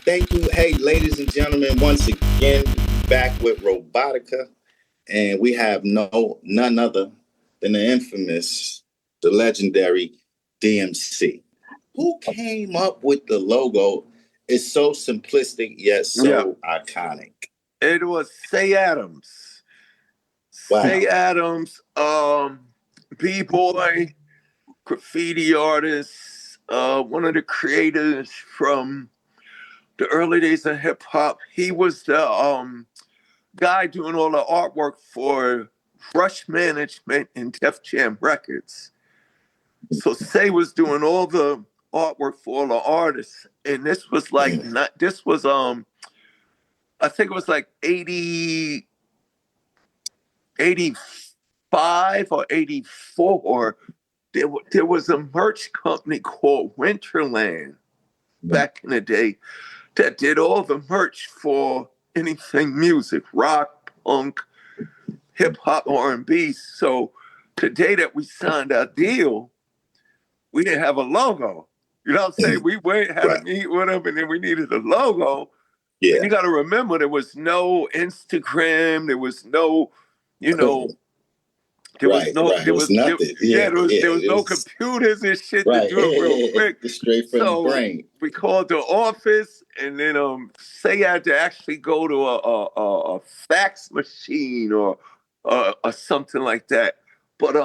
Thank you. Hey, ladies and gentlemen, once again, back with Robotica. And we have none other than the infamous, the legendary DMC. Who came up with the logo? It's so simplistic yet so iconic. It was Say Adams. Wow. Say Adams, B-boy, graffiti artist, one of the creators from the early days of hip hop. He was the guy doing all the artwork for Rush Management and Def Jam Records. So Say was doing all the artwork for all the artists, and this was like I think it was like 85 or 84. There was a merch company called Winterland back in the day that did all the merch for anything music, rock, punk, hip hop, R&B. So the day that we signed our deal, we didn't have a logo. You know what I'm saying? We had to meet with them, and then we needed a logo. Yeah. And you got to remember, there was no Instagram. There was no, there was nothing. There was no computers and shit to do it real quick. Straight from the brain. We called the office, and then Say I had to actually go to a fax machine or something like that. But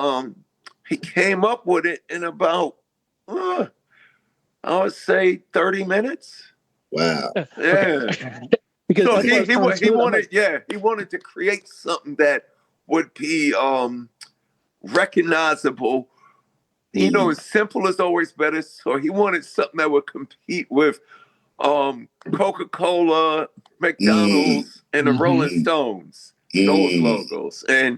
he came up with it in about I would say 30 minutes. Wow. Yeah. Because so he wanted to create something that would be recognizable. You know, as simple as always better. So he wanted something that would compete with Coca-Cola, McDonald's, and the Rolling Stones. Those logos. And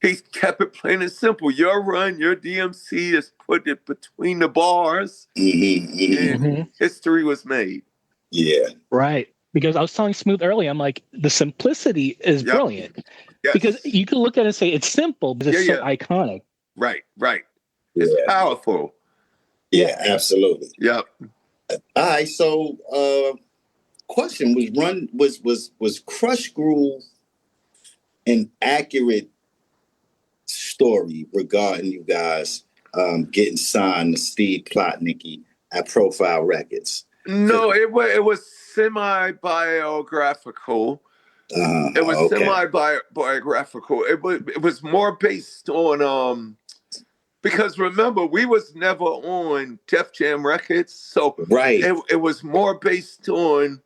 he kept it plain and simple. Your run, your DMC is put it between the bars, and history was made. Yeah. Right. Because I was telling Smoothe earlier, I'm like, the simplicity is brilliant. Yes. Because you can look at it and say it's simple, but it's so iconic. Right. It's powerful. Yeah, absolutely. Yep. All right. So, question was Krush Groove an accurate story regarding you guys getting signed to Steve Plotnicki at Profile Records? No, it was semi-biographical. It was semi-biographical. It was more based on because remember, we was never on Def Jam Records, so it was more based on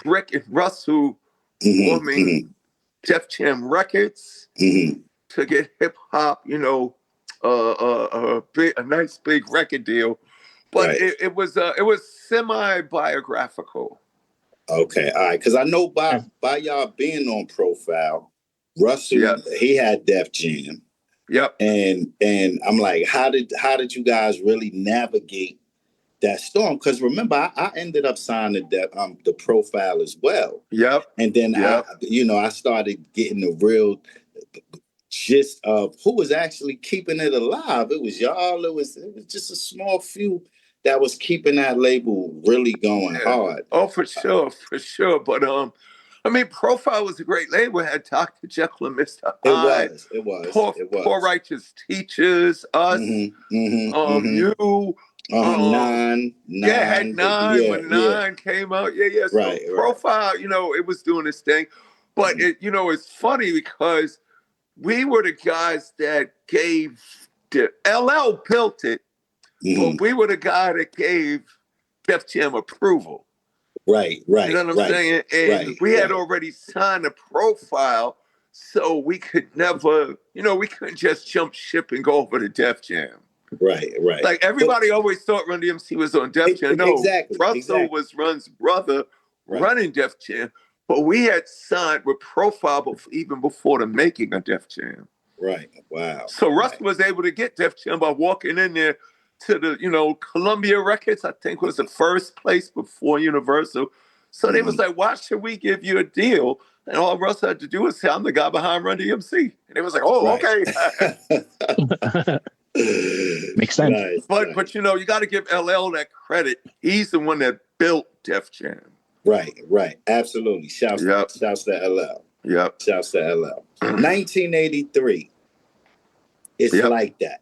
Rick and Russell forming Def Jam Records to get hip hop, a nice big record deal. But it was semi-biographical. Okay, all right. Because I know by y'all being on Profile, Russell he had Def Jam. Yep. And I'm like, how did you guys really navigate that storm? Because remember, I ended up signing the Profile as well. Yep. And then I started getting the real gist of who was actually keeping it alive. It was y'all. It was just a small few that was keeping that label really going hard. Oh, for sure. But I mean, Profile was a great label. It had Dr. Jekyll and Mr. Hyde. It was. Poor Righteous Teachers, us, you. Nine. Had Nine when Nine came out. Yeah. So Profile, it was doing this thing. But it's funny because we were the guys that gave LL built it. But we were the guy that gave Def Jam approval. Right. You know what I'm saying? And we had already signed a Profile, so we could never, we couldn't just jump ship and go over to Def Jam. Right. Like everybody always thought Run DMC was on Def Jam. No, Russell was Run's brother running Def Jam, but we had signed with Profile even before the making of Def Jam. Right. Wow. So Russ was able to get Def Jam by walking in there to the, Columbia Records, I think was the first place before Universal. So they was like, why should we give you a deal? And all Russ had to do was say, I'm the guy behind Run DMC. And it was like, okay. Makes sense. Nice, but you got to give LL that credit. He's the one that built Def Jam. Right. Absolutely. Shouts to LL. Yep. Shouts to LL. 1983. It's like that.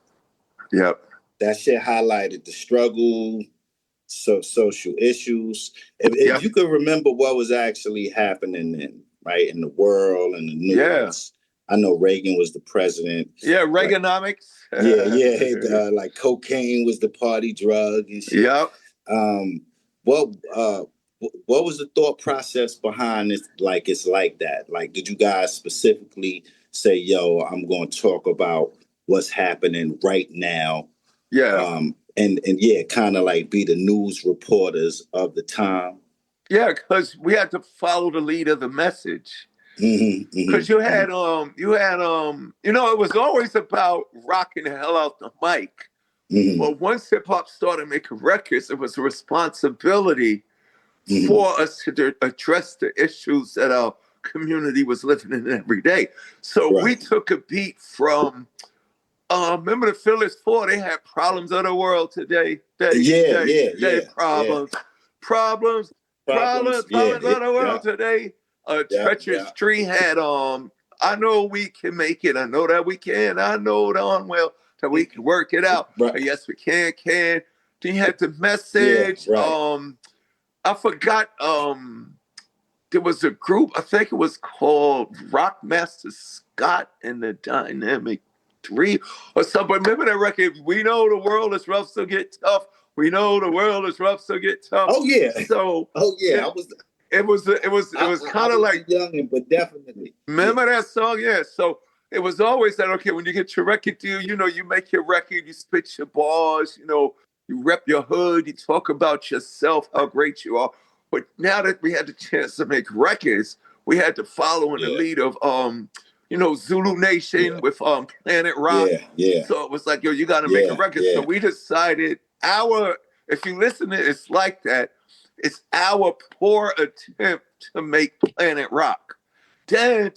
Yep. That shit highlighted the struggle, social issues. If you could remember what was actually happening then, right, in the world and the news. I know Reagan was the president. Yeah, Reaganomics. Like cocaine was the party drug and shit. Yep. What was the thought process behind this? Like, it's like that. Like, did you guys specifically say, "Yo, I'm going to talk about what's happening right now"? Yeah. And kind of like be the news reporters of the time. Yeah, because we had to follow the lead of the message. Because you had, it was always about rocking the hell out the mic. But once hip hop started making records, it was a responsibility for us to address the issues that our community was living in every day. So we took a beat from, remember the Phillies 4? They had Problems of the World today. Problems of the world today. Treacherous Tree had I know we can make it. I know that we can. I know darn well that we can work it out. Yes, we can. Then you had the message. I forgot. There was a group. I think it was called Rockmaster Scott and the Dynamic 3 or something. Remember that record? We know the world is rough, so get tough. We know the world is rough, so get tough. Oh yeah. So It was kind of like young, but definitely. Remember that song? Yeah. So it was always that, okay, when you get your record deal, you make your record, you spit your bars, you rep your hood, you talk about yourself, how great you are. But now that we had the chance to make records, we had to follow in the lead of Zulu Nation with Planet Rock. So it was like, yo, you gotta make a record. So we decided if you listen to it, it's like that. It's our poor attempt to make Planet Rock. Dan,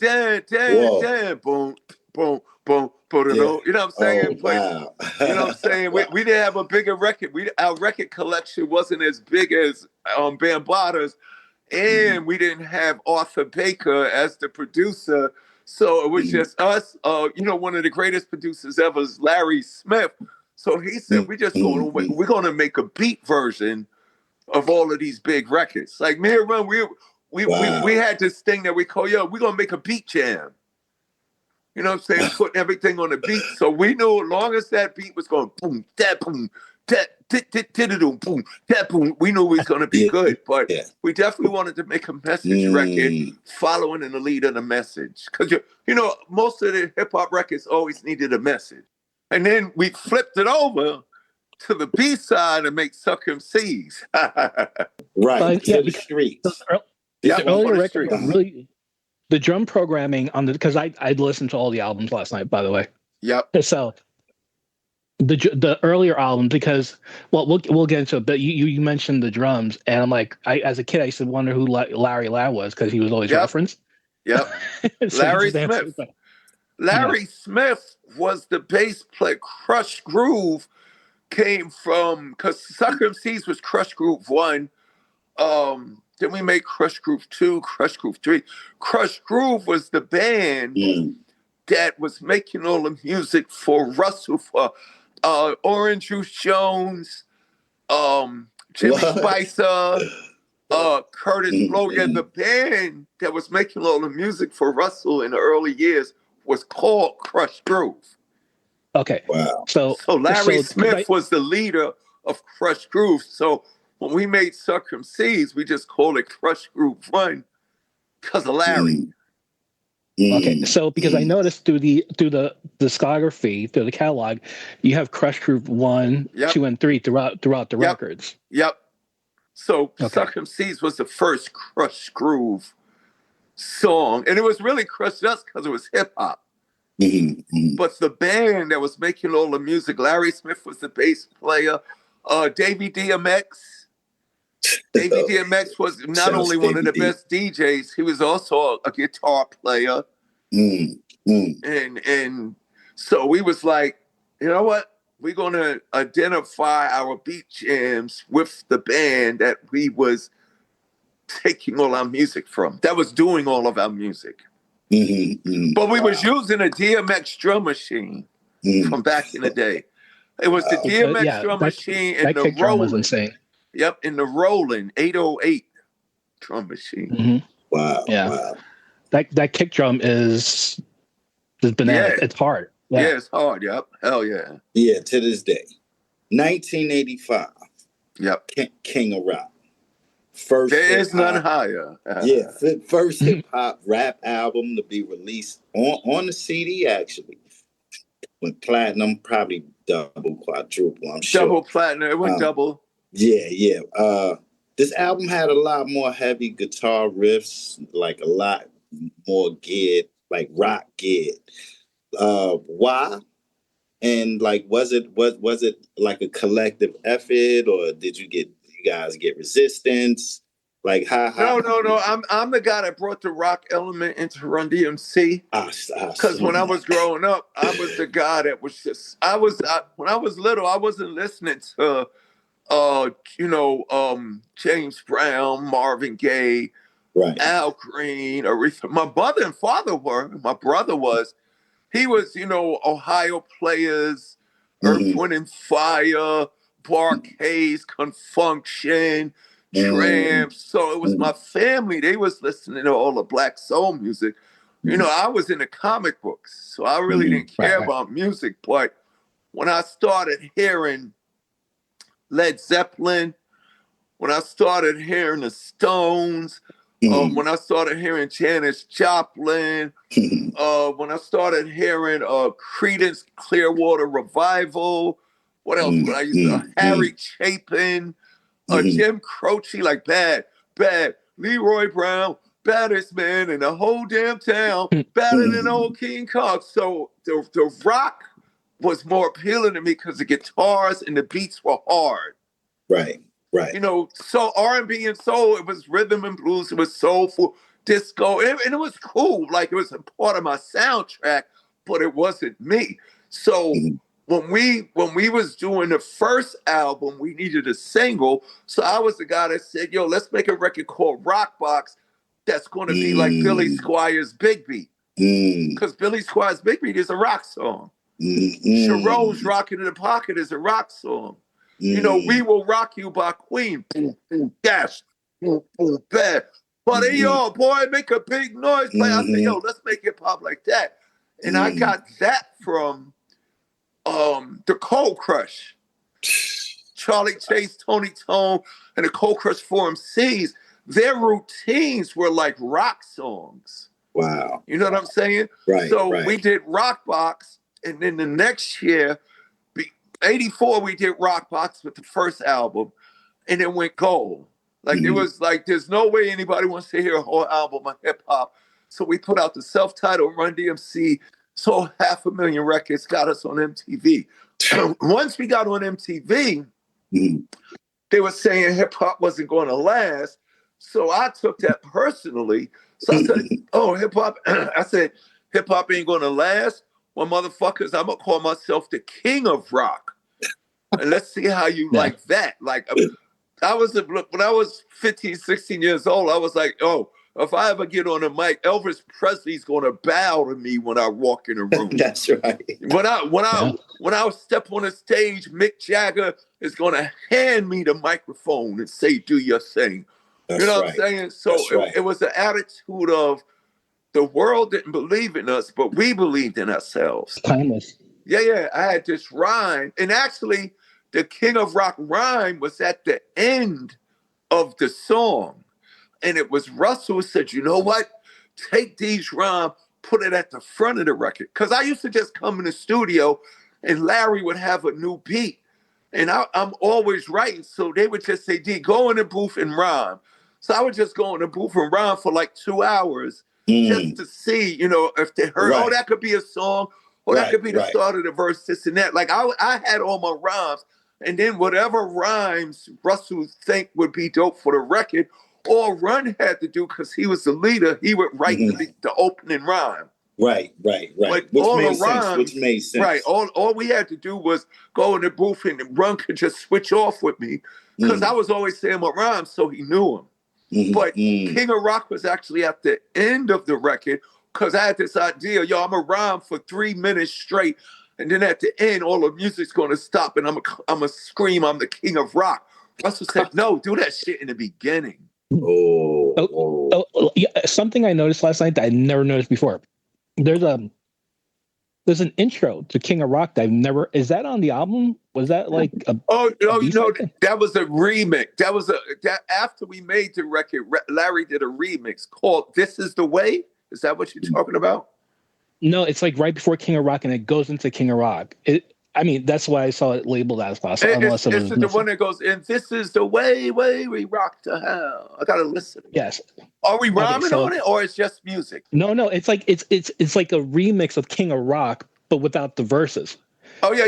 boom, boom, boom, boom. You know what I'm saying? Wow. You know what I'm saying? We didn't have a bigger record. Our record collection wasn't as big as Bambaata's, and we didn't have Arthur Baker as the producer. So it was just us. One of the greatest producers ever is Larry Smith. So he said, we're going to make a beat version of all of these big records. Like me and Run, we had this thing that we call, we're going to make a beat jam. You know what I'm saying? Putting everything on the beat. So we knew as long as that beat was going boom, that boom, that boom, that boom, we knew it was going to be good. But we definitely wanted to make a message record following in the lead of the message. Because, most of the hip hop records always needed a message. And then we flipped it over to the B side and make Suck MCs. To the streets. The earlier record, really, the drum programming on because I listened to all the albums last night, by the way. Yep. So the earlier albums, because we'll get into it, but you mentioned the drums, and I'm like, as a kid I used to wonder who Larry Lau was because he was always referenced. Yep. So Larry Smith. Larry Smith was the bass player. Krush Groove came from, because Suck MCs was Krush Groove 1. Then we made Krush Groove 2, Krush Groove 3. Krush Groove was the band that was making all the music for Russell, for Orange Juice Jones, Jimmy Spicer, Curtis Blow. Yeah, the band that was making all the music for Russell in the early years was called Krush Groove. Okay. Wow. So Larry Smith was the leader of Krush Groove. So when we made Suck MCs, we just called it Krush Groove 1 because of Larry. Okay, so because I noticed through the discography, through the catalog, you have Krush Groove 1, 2, and 3 throughout the records. Yep. So Suck MCs was the first Krush Groove song, and it was really Krush just because it was hip hop. But the band that was making all the music, Larry Smith was the bass player. Davey DMX. Davey DMX was not only one of the best DJs, he was also a guitar player. And so we was like, you know what? We're going to identify our beat jams with the band that we was taking all our music from. That was doing all of our music. But we was using a DMX drum machine from back in the day. It was the DMX drum machine and that the kick drum was Roland. insane. Yep, in the Roland 808 drum machine. Wow. Yeah. Wow. That kick drum is banana. Yeah. It's hard. Yeah, it's hard. Yep. Hell yeah. Yeah, to this day. 1985. Yep. King of Rock. First there is none hip-hop- higher. Yeah, first hip hop rap album to be released on the CD, actually. Went platinum, probably double, quadruple, I'm sure. Double platinum. It went double. Yeah. This album had a lot more heavy guitar riffs, like a lot more geared, like rock geared. Why? And like, was it like a collective effort, or did you guys get resistance? Like how? No. I'm the guy that brought the rock element into Run DMC. Because when I was growing up, I was the guy that was just. When I was little, I wasn't listening to, James Brown, Marvin Gaye, right. Al Green, Aretha. My mother and father were. My brother was. He was, Ohio Players, Earth, Wind and Fire, Barcades, Confunction, Tramps. So it was my family. They was listening to all the black soul music. I was in the comic books, so I really didn't care about music. But when I started hearing Led Zeppelin, when I started hearing the Stones, when I started hearing Janis Joplin, when I started hearing Creedence Clearwater Revival, what else? When I used to Harry Chapin, Jim Croce, like bad, Leroy Brown, baddest man in the whole damn town, badder than old King Kong. So the rock was more appealing to me because the guitars and the beats were hard. Right. So R&B and soul, it was rhythm and blues, it was soulful, disco, and it was cool. Like, it was a part of my soundtrack, but it wasn't me. So when we was doing the first album, we needed a single. So I was the guy that said, yo, let's make a record called Rock Box that's going to be like Billy Squire's Big Beat. Because Billy Squire's Big Beat is a rock song. Sharo's Rockin' in the Pocket is a rock song. We Will Rock You by Queen. Boom, boom, dash. Boom, boom, bad. But hey, yo, boy, make a big noise. Like, I said, yo, let's make it pop like that. And I got that from the Cold Crush. Charlie Chase, Tony Tone, and the Cold Crush 4MCs. Their routines were like rock songs. Wow. You know what I'm saying? Right. So we did Rock Box, and then the next year, 84, we did Rock Box with the first album, and it went gold. Like, it was like, there's no way anybody wants to hear a whole album of hip hop. So we put out the self-titled Run DMC, sold 500,000 records, got us on MTV. Once we got on MTV, they were saying hip hop wasn't going to last. So I took that personally. So I said, hip hop, I said, hip hop ain't going to last. Well, motherfuckers, I'm going to call myself the king of rock. And let's see how you like that. Like, when I was 15, 16 years old, I was like, if I ever get on a mic, Elvis Presley's going to bow to me when I walk in a room. That's right. When I step on a stage, Mick Jagger is going to hand me the microphone and say, do your thing. That's what I'm saying? So it was an attitude of, the world didn't believe in us, but we believed in ourselves. Timeless. Yeah. I had this rhyme. And actually, the King of Rock rhyme was at the end of the song. And it was Russell who said, you know what? Take these rhymes, put it at the front of the record. Because I used to just come in the studio and Larry would have a new beat. And I'm always writing. So they would just say, D, go in the booth and rhyme. So I would just go in the booth and rhyme for like 2 hours. Just to see, if they heard, that could be a song, or that could be the start of the verse, this and that. Like, I had all my rhymes, and then whatever rhymes Russell think would be dope for the record, all Run had to do, because he was the leader, he would write the opening rhyme. Right. But Which made sense. Right. All we had to do was go in the booth, and Run could just switch off with me, because I was always saying my rhymes, so he knew them. But King of Rock was actually at the end of the record because I had this idea, yo, I'm going to rhyme for 3 minutes straight. And then at the end, all the music's going to stop and I'm going to scream, I'm the King of Rock. Russell said, no, do that shit in the beginning. Yeah, something I noticed last night that I never noticed before. There's an intro to King of Rock that I've never. Is that on the album? Was that like a? Oh no, you know that was a remix. That after we made the record, Larry did a remix called "This Is the Way." Is that what you're talking about? No, it's like right before King of Rock, and it goes into King of Rock. I mean, that's why I saw it labeled as last. Unless it was the one that goes, and this is the way we rock to hell. I gotta listen. Yes. Are we rhyming on it, or it's just music? No. It's like it's like a remix of King of Rock, but without the verses. Oh yeah.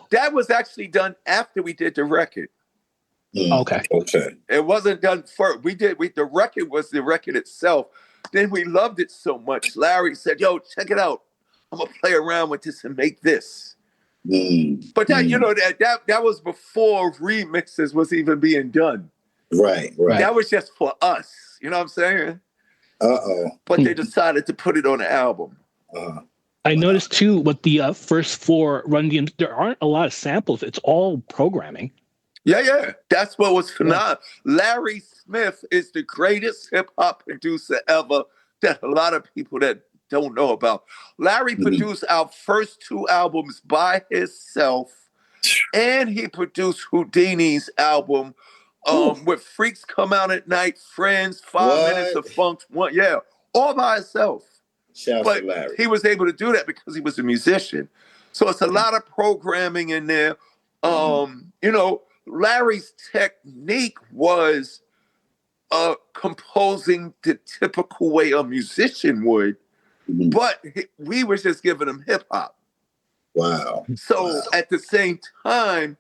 That was actually done after we did the record. Okay. It wasn't done first. The record was the record itself. Then we loved it so much. Larry said, "Yo, check it out. I'm gonna play around with this and make this." But that that was before remixes was even being done. Right. That was just for us. You know what I'm saying? But they decided to put it on the album. I noticed too with the first 4 Run DMC, there aren't a lot of samples. It's all programming. Yeah. That's what was phenomenal. Larry Smith is the greatest hip hop producer ever that a lot of people that don't know about. Larry produced our first 2 albums by himself, and he produced Houdini's album with Freaks Come Out at Night, Friends, 5 Minutes of Funk, all by himself. Shouts to Larry. He was able to do that because he was a musician. So it's a lot of programming in there. Larry's technique was composing the typical way a musician would, but we were just giving him hip hop. Wow. So at the same time,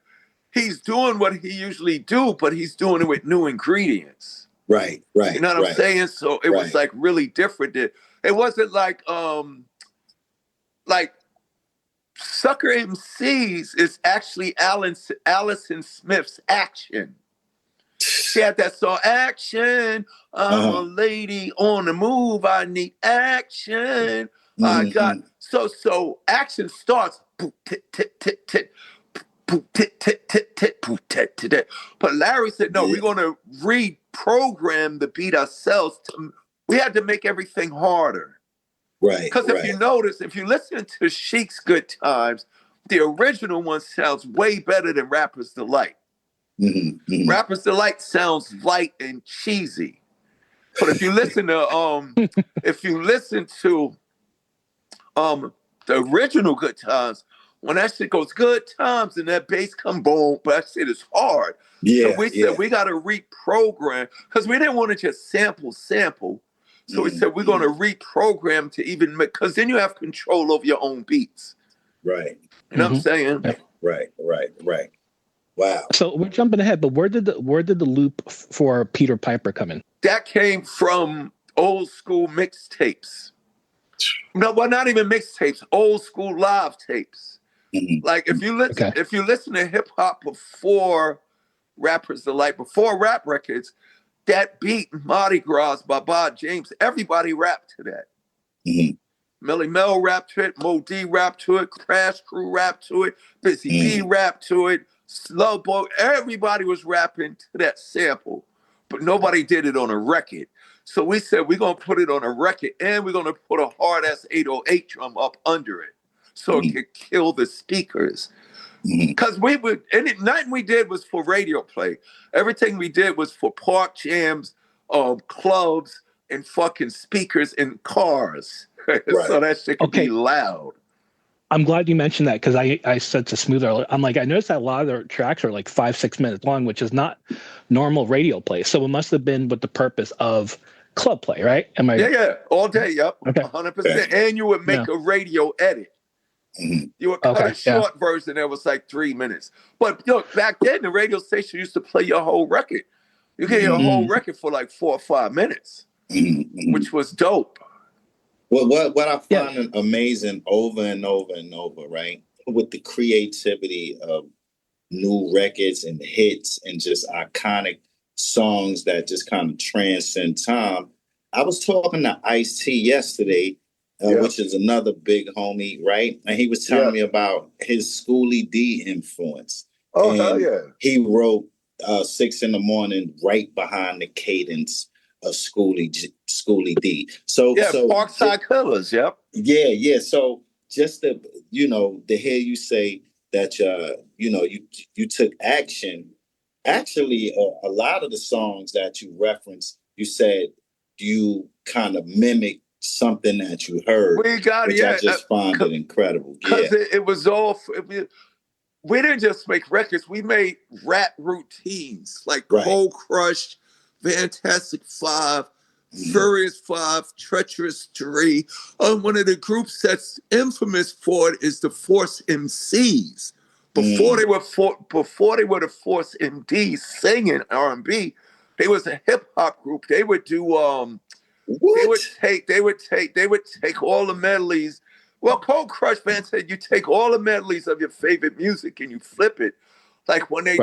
he's doing what he usually do, but he's doing it with new ingredients. Right. You know what I'm saying? So it was like really different. It wasn't like Sucker MCs is actually Allison Smith's Action. She had that song, Action. I'm a lady on the move. I need action. I got so action starts. But Larry said, no, we're going to reprogram the beat ourselves. We had to make everything harder. Right. Because if you notice, if you listen to Chic's Good Times, the original one sounds way better than Rapper's Delight. Rapper's Delight sounds light and cheesy. But if you listen to the original Good Times, when that shit goes good times and that bass come boom, but that shit is hard. Yeah. So we said we gotta reprogram because we didn't want to just sample. So we said we're gonna reprogram to even make, because then you have control over your own beats. Right. You know what I'm saying? Right. Wow. So we're jumping ahead, but where did the loop for Peter Piper come in? That came from old school mixtapes. No, well, not even mixtapes, old school live tapes. Like if you listen to hip hop before Rapper's Delight, before rap records, that beat Mardi Gras by Bob James, everybody rapped to that. Millie Mel rapped to it, Mo D rapped to it, Crash Crew rapped to it, Busy B rapped to it, Slow Boy, everybody was rapping to that sample, but nobody did it on a record. So we said we're gonna put it on a record and we're gonna put a hard ass 808 drum up under it so it could kill the speakers. Because nothing we did was for radio play. Everything we did was for park jams, clubs, and fucking speakers in cars. So that shit could be loud. I'm glad you mentioned that because I said to Smoothe earlier, I'm like, I noticed that a lot of their tracks are like 5-6 minutes long, which is not normal radio play. So it must have been with the purpose of club play, right? Yeah, all day, yep, okay. 100%. And you would make a radio edit. You would cut a short version that was like 3 minutes. But look, back then the radio station used to play your whole record. You get your whole record for like 4 or 5 minutes, which was dope. Well, what I find amazing over and over and over, right? With the creativity of new records and hits and just iconic songs that just kind of transcend time. I was talking to Ice-T yesterday, which is another big homie, right? And he was telling me about his Schoolie D influence. Oh, hell yeah. He wrote 6 in the Morning right behind the cadence of Schoolie D. So Parkside Killers, yep. Yeah. So just to hear you say that you took action. Actually, a lot of the songs that you referenced, you said you kind of mimicked something that you heard, which I just find it incredible. Because it was all. We didn't just make records; we made rap routines like Cold Crush, Fantastic Five, Furious Five, Treacherous 3. One of the groups that's infamous for it is the Force MCs. Before they were the Force MDs singing R&B, they was a hip hop group. They would do they would take all the medleys. Well, Cold Crush band said you take all the medleys of your favorite music and you flip it. Like when they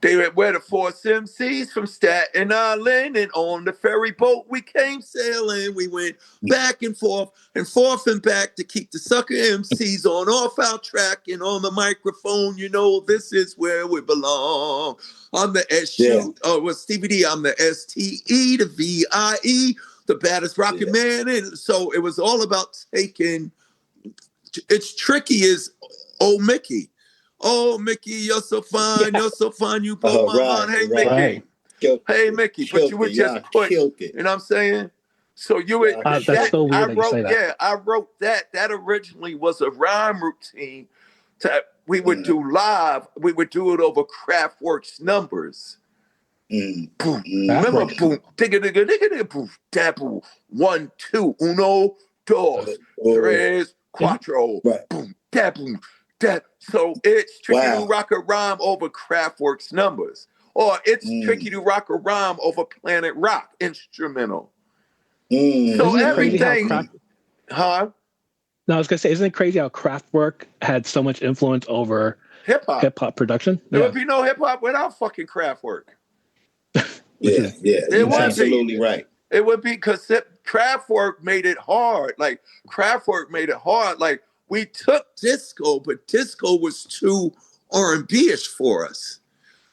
they were the Force MCs from Staten Island, and on the ferry boat we came sailing. We went back and forth and back to keep the sucker MCs on off our track, and on the microphone, this is where we belong. I'm the Stevie D, I'm the STE, the VIE, the baddest rockin' man. And so it was all about taking, it's tricky as old Mickey. Oh, Mickey, you're so fine. You're so fine. You blow my mind. Hey, Mickey. Hey, Mickey. But you would just put, you know what I'm saying? So you would, that's so weird that you say that. Yeah, I wrote that. That originally was a rhyme routine that we would do live. We would do it over Kraftwerk's numbers. Boom. Remember, boom, digga, digga, digga, digga, boom, da, boom. 1, 2, uno, dos, tres, cuatro, boom, da, boom. So it's tricky to rock a rhyme over Kraftwerk's numbers, or it's tricky to rock a rhyme over Planet Rock instrumental. So everything, No, I was gonna say, isn't it crazy how Kraftwerk had so much influence over hip hop production? There would be no hip hop without fucking Kraftwerk. You're absolutely right. It would be because Kraftwerk made it hard. Like we took disco, but disco was too R&B-ish for us.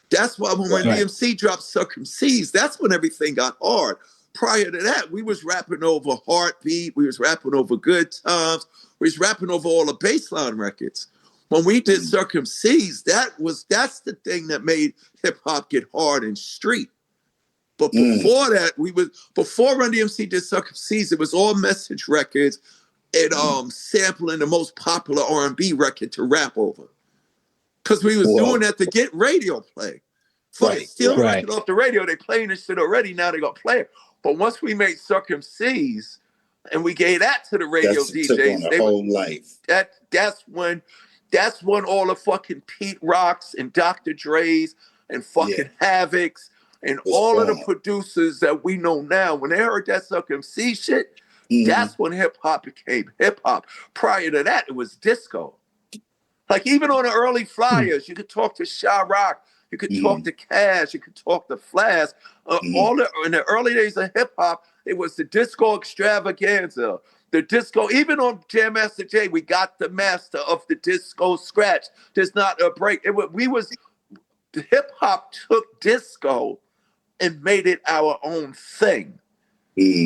That's why when DMC dropped Circumcised, that's when everything got hard. Prior to that, we was rapping over Heartbeat. We was rapping over Good Times. We was rapping over all the bassline records. When we did Circumcised, that's the thing that made hip-hop get hard and street. But before that, before Run DMC did Circumcised, it was all message records and sampling the most popular R&B record to rap over. Because we was doing that to get radio play. Steal the record off the radio, they playing this shit already, now they got to play it. But once we made Circumcised and we gave that to the radio DJs, that's when all the fucking Pete Rocks and Dr. Dre's and fucking Havocs and all of the producers that we know now, when they heard that Circumcised shit, that's when hip-hop became hip-hop. Prior to that, it was disco. Like, even on the early flyers, you could talk to Sha Rock, you could talk to Cash, you could talk to Flash. In the early days of hip-hop, it was the disco extravaganza. The disco, even on Jam Master Jay, we got the master of the disco scratch. There's not a break. Hip-hop took disco and made it our own thing.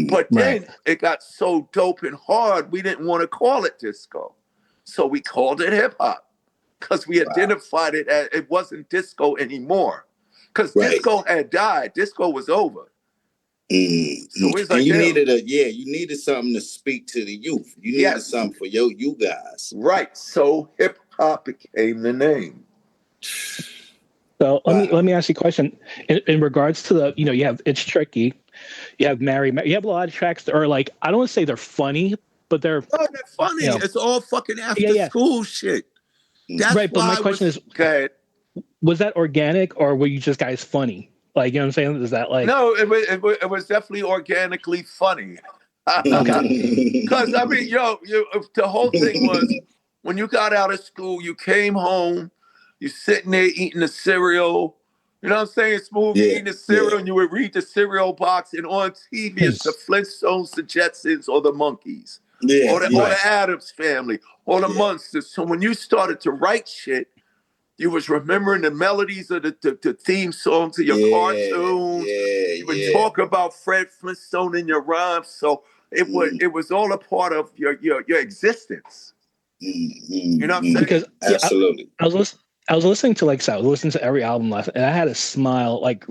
But then it got so dope and hard, we didn't want to call it disco. So we called it hip hop because we identified it as it wasn't disco anymore. Because disco had died. Disco was over. So it's like, you needed something to speak to the youth. You needed something for you guys. Right. So hip hop became the name. So let me ask you a question. In regards to you have It's Tricky, you have Mary, you have a lot of tracks that are like, I don't want to say they're funny, but they're funny. It's all fucking after school shit. That's right. But my question is, was that organic or were you just guys funny? Like, you know what I'm saying? Is that like? No, it was definitely organically funny. Because I mean, the whole thing was when you got out of school, you came home, You sitting there eating the cereal. You know what I'm saying? Smooth, you eating the cereal, and you would read the cereal box, and on TV it's the Flintstones, the Jetsons, or the Monkeys. Or the Addams Family, or the Munsters. So when you started to write shit, you was remembering the melodies of the theme songs of your cartoons. You would talk about Fred Flintstone in your rhymes. So it was all a part of your existence. You know what I'm saying? Because absolutely. I was listening to I was listening to every album last, and I had a smile like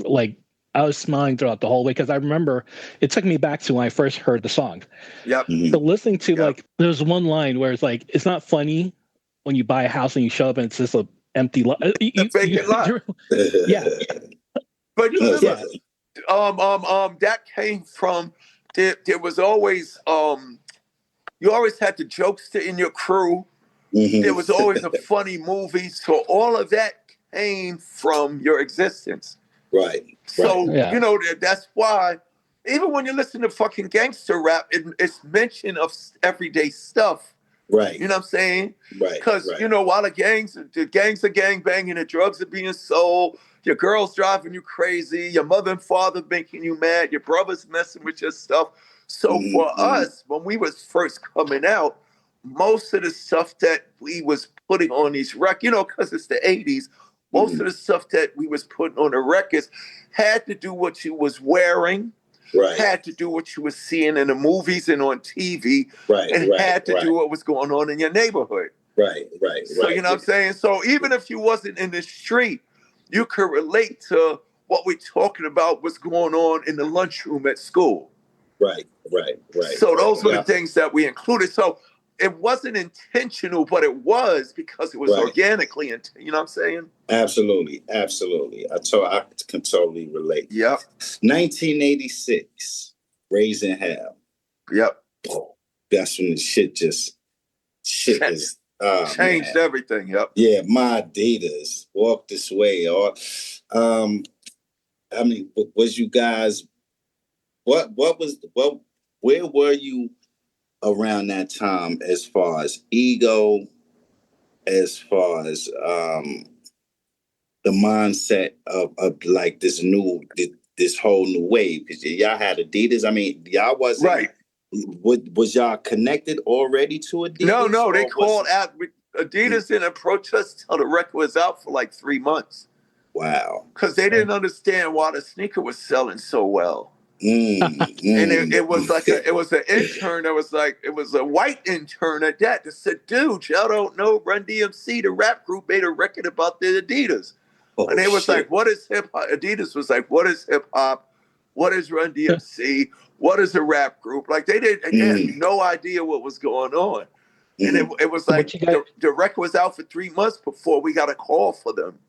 I was smiling throughout the whole way because I remember it took me back to when I first heard the song. Yep. So listening to there's one line where it's like, it's not funny when you buy a house and you show up and it's just an empty lot. Vacant lot. Yeah. But you remember, that came from there was always you always had the jokester in your crew. There was always a funny movie. So all of that came from your existence. Right. So, you know, that's why even when you listen to fucking gangster rap, it's mention of everyday stuff. Right. You know what I'm saying? Right. Because, you know, while the gangs are gang banging, the drugs are being sold, your girl's driving you crazy, your mother and father making you mad, your brother's messing with your stuff. So for us, when we was first coming out, most of the stuff that we was putting on these records, you know, because it's the 80s, most of the stuff that we was putting on the records had to do what you was wearing, had to do what you was seeing in the movies and on TV, and had to do what was going on in your neighborhood. So, you know what I'm saying? So even if you wasn't in the street, you could relate to what we're talking about, what's going on in the lunchroom at school. Right. So those were the things that we included. So it wasn't intentional, but it was because it was organically, you know what I'm saying? Absolutely. I can totally relate. Yep. 1986, Raising Hell. Yep. That's when the shit is changed everything. Yep. Yeah, my Adidas, Walk This Way, or I mean, was you guys? Where were you around that time as far as ego, as far as the mindset of like this whole new wave? Because y'all had Adidas. I mean, y'all wasn't right. Was y'all connected already to Adidas? No, they called out. Adidas didn't approach us till the record was out for like 3 months. Wow. Because they didn't understand why the sneaker was selling so well. And it was like it was an intern that was like, it was a white intern at that said, dude, y'all don't know Run DMC, the rap group, made a record about the Adidas. And they was like, what is hip hop? Adidas was like, what is hip hop? What is Run DMC? What is a rap group? Like they had no idea what was going on. And it was like the record was out for 3 months before we got a call for them.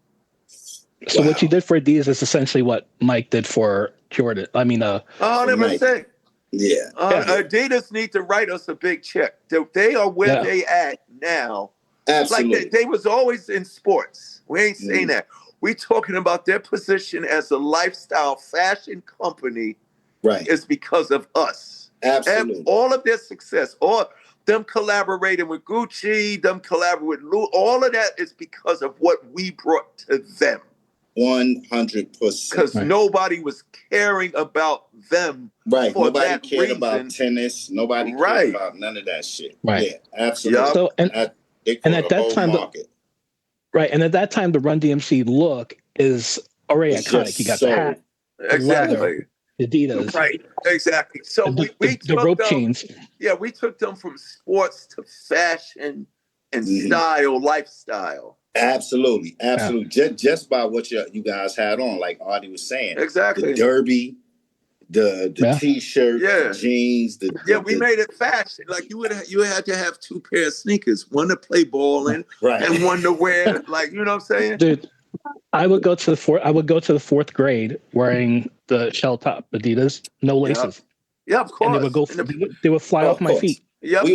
So what you did for Adidas is essentially what Mike did for Jordan. I mean, 100%. Yeah. Adidas need to write us a big check. They are where they at now. Absolutely. Like they was always in sports. We ain't saying that. We talking about their position as a lifestyle fashion company. Right. Is because of us. Absolutely. And all of their success, or them collaborating with Gucci, them collaborating with Lou, all of that is because of what we brought to them. 100%. Because nobody was caring about them. Right. For nobody that cared reason. About tennis. Nobody cared about none of that shit. Right. Yeah, absolutely. So and at that time, and at that time, the Run DMC look is already iconic. You got the hat, the leather, the Adidas. Right. Exactly. So we took the rope them, chains. Yeah, we took them from sports to fashion and style, lifestyle. Absolutely. Just by what you guys had on, like Artie was saying. Exactly. The derby, the t-shirt, the jeans. We made it fashion. Like you had to have 2 pairs of sneakers, one to play ball in, and one to wear. Like, you know what I'm saying, dude? I would go to the 4th grade wearing the shell top Adidas, no laces. Yeah, of course. And they would fly off my feet. Yep.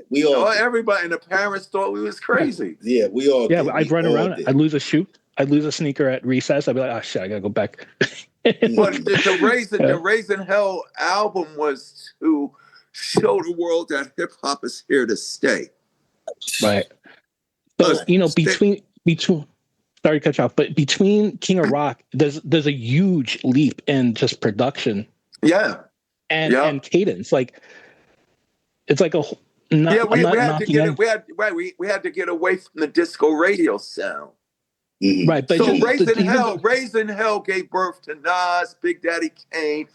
We all everybody and the parents thought we was crazy. Yeah, we all. Yeah, I'd run around. I'd lose a shoe. I'd lose a sneaker at recess. I'd be like, oh shit, I gotta go back. But the Raising Hell album was to show the world that hip hop is here to stay. Right. But you know, between sorry to cut you off, but between King of Rock, there's a huge leap in just production. Yeah. And cadence. Like it's like we had to get it. We had to get away from the disco radio sound. Mm-hmm. Right, but so Raising Hell gave birth to Nas, Big Daddy Kane,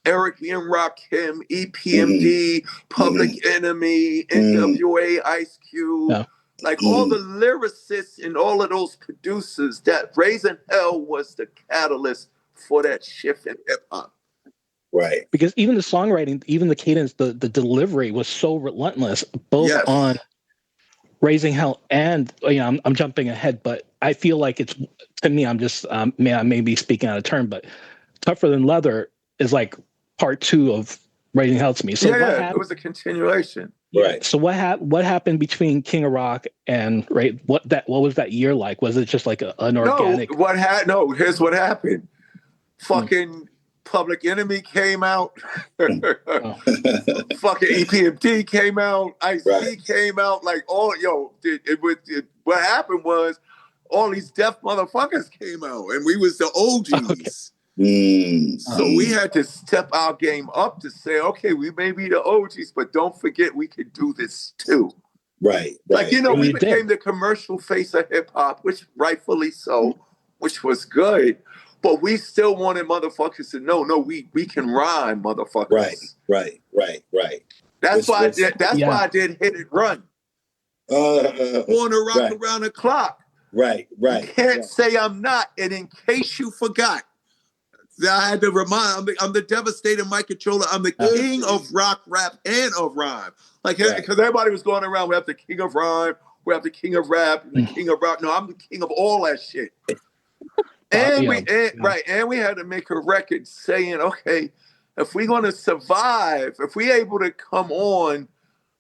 Eric B. and Rakim, EPMD, Public Enemy, NWA, Ice Cube, all the lyricists and all of those producers. That Raising Hell was the catalyst for that shift in hip hop. Right. Because even the songwriting, even the cadence, the delivery was so relentless, both on Raising Hell and, I'm jumping ahead, but I feel like it's, to me, I'm just, I may be speaking out of turn, but Tougher Than Leather is like part 2 of Raising Hell to me. So it was a continuation. Right. So what happened between King of Rock and what was that year like? Was it just like an organic? Here's what happened. Fucking Public Enemy came out. Fucking EPMD came out. Ice-T came out. What happened was all these deaf motherfuckers came out, and we was the OGs. So we had to step our game up to say, okay, we may be the OGs, but don't forget we could do this too. Right. We became the commercial face of hip hop, which rightfully so, which was good. But we still wanted motherfuckers to know, we can rhyme, motherfuckers. Right. That's why I did Hit It Run. Want to rock around the clock. Right. You can't say I'm not. And in case you forgot, I had to remind, I'm the devastating mic controller. I'm the king of rock, rap, and of rhyme. Because everybody was going around, we have the king of rhyme, we have the king of rap, the king of rock. No, I'm the king of all that shit. And we had to make a record saying, okay, if we're going to survive, if we're able to come on